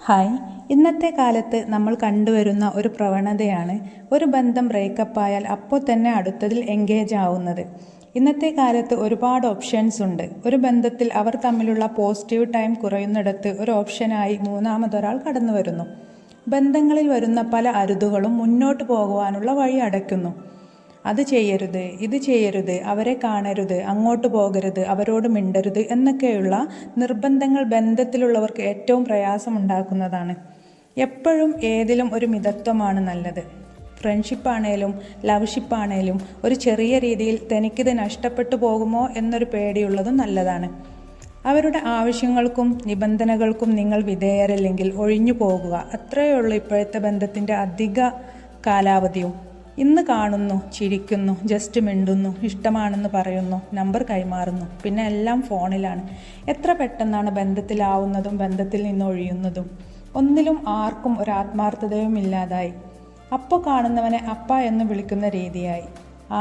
Hi, ഇന്നത്തെ കാലത്ത് നമ്മൾ കണ്ടുവരുന്ന ഒരു പ്രവണതയാണ് ഒരു ബന്ധം ബ്രേക്കപ്പ് ആയാൽ അപ്പോൾ തന്നെ അടുത്തതിൽ എൻഗേജ് ആവുന്നത്. ഇന്നത്തെ കാലത്ത് ഒരുപാട് ഓപ്ഷൻസ് ഉണ്ട്. ഒരു ബന്ധത്തിൽ അവർ തമ്മിലുള്ള പോസിറ്റീവ് ടൈം കുറയുന്നിടത്ത് ഒരു ഓപ്ഷനായി മൂന്നാമതൊരാൾ കടന്നു വരുന്നു. ബന്ധങ്ങളിൽ വരുന്ന പല അരുതുകളും മുന്നോട്ട് പോകുവാനുള്ള വഴി അടയ്ക്കുന്നു. അത് ചെയ്യരുത്, ഇത് ചെയ്യരുത്, അവരെ കാണരുത്, അങ്ങോട്ട് പോകരുത്, അവരോട് മിണ്ടരുത് എന്നൊക്കെയുള്ള നിർബന്ധങ്ങൾ ബന്ധത്തിലുള്ളവർക്ക് ഏറ്റവും പ്രയാസമുണ്ടാക്കുന്നതാണ്. എപ്പോഴും ഏതിലും ഒരു മിതത്വമാണ് നല്ലത്. ഫ്രണ്ട്ഷിപ്പാണേലും ലവ്ഷിപ്പാണേലും ഒരു ചെറിയ രീതിയിൽ തനിക്കിത് നഷ്ടപ്പെട്ടു പോകുമോ എന്നൊരു പേടിയുള്ളതും നല്ലതാണ്. അവരുടെ ആവശ്യങ്ങൾക്കും നിബന്ധനകൾക്കും നിങ്ങൾ വിധേയരല്ലെങ്കിൽ ഒഴിഞ്ഞു പോകുക. അത്രയേ ഉള്ളൂ ഇപ്പോഴത്തെ ബന്ധത്തിൻ്റെ അധിക കാലാവധിയും. ഇന്ന് കാണുന്നു, ചിരിക്കുന്നു, ജസ്റ്റ് മിണ്ടുന്നു, ഇഷ്ടമാണെന്ന് പറയുന്നു, നമ്പർ കൈമാറുന്നു, പിന്നെ എല്ലാം ഫോണിലാണ്. എത്ര പെട്ടെന്നാണ് ബന്ധത്തിലാവുന്നതും ബന്ധത്തിൽ നിന്ന് ഒഴിയുന്നതും. ഒന്നിലും ആർക്കും ഒരു ആത്മാർത്ഥതയും ഇല്ലാതായി. അപ്പോൾ കാണുന്നവനെ അപ്പ എന്ന് വിളിക്കുന്ന രീതിയായി.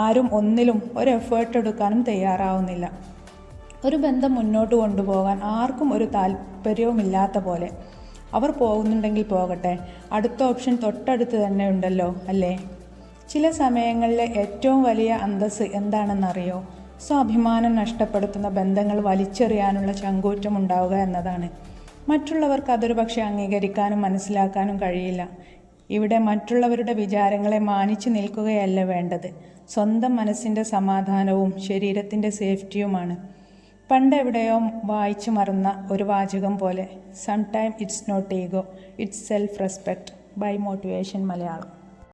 ആരും ഒന്നിലും ഒരു എഫേർട്ട് എടുക്കാനും തയ്യാറാവുന്നില്ല. ഒരു ബന്ധം മുന്നോട്ട് കൊണ്ടുപോകാൻ ആർക്കും ഒരു താല്പര്യവുമില്ലാത്ത പോലെ. അവർ പോകുന്നുണ്ടെങ്കിൽ പോകട്ടെ, അടുത്ത ഓപ്ഷൻ തൊട്ടടുത്ത് തന്നെ ഉണ്ടല്ലോ, അല്ലേ? ചില സമയങ്ങളിലെ ഏറ്റവും വലിയ അന്തസ്സ് എന്താണെന്നറിയോ? സ്വാഭിമാനം നഷ്ടപ്പെടുത്തുന്ന ബന്ധങ്ങൾ വലിച്ചെറിയാനുള്ള ചങ്കൂറ്റം ഉണ്ടാവുക എന്നതാണ്. മറ്റുള്ളവർക്ക് അതൊരു പക്ഷേ അംഗീകരിക്കാനും മനസ്സിലാക്കാനും കഴിയില്ല. ഇവിടെ മറ്റുള്ളവരുടെ വിചാരങ്ങളെ മാനിച്ചു നിൽക്കുകയല്ല വേണ്ടത്. സ്വന്തം മനസ്സിൻ്റെ സമാധാനവും ശരീരത്തിൻ്റെ സേഫ്റ്റിയുമാണ്. പണ്ടെവിടെയോ വായിച്ചു മറന്ന ഒരു വാചകം പോലെ, sometime it's not ego, it's self respect by motivation Malayalam.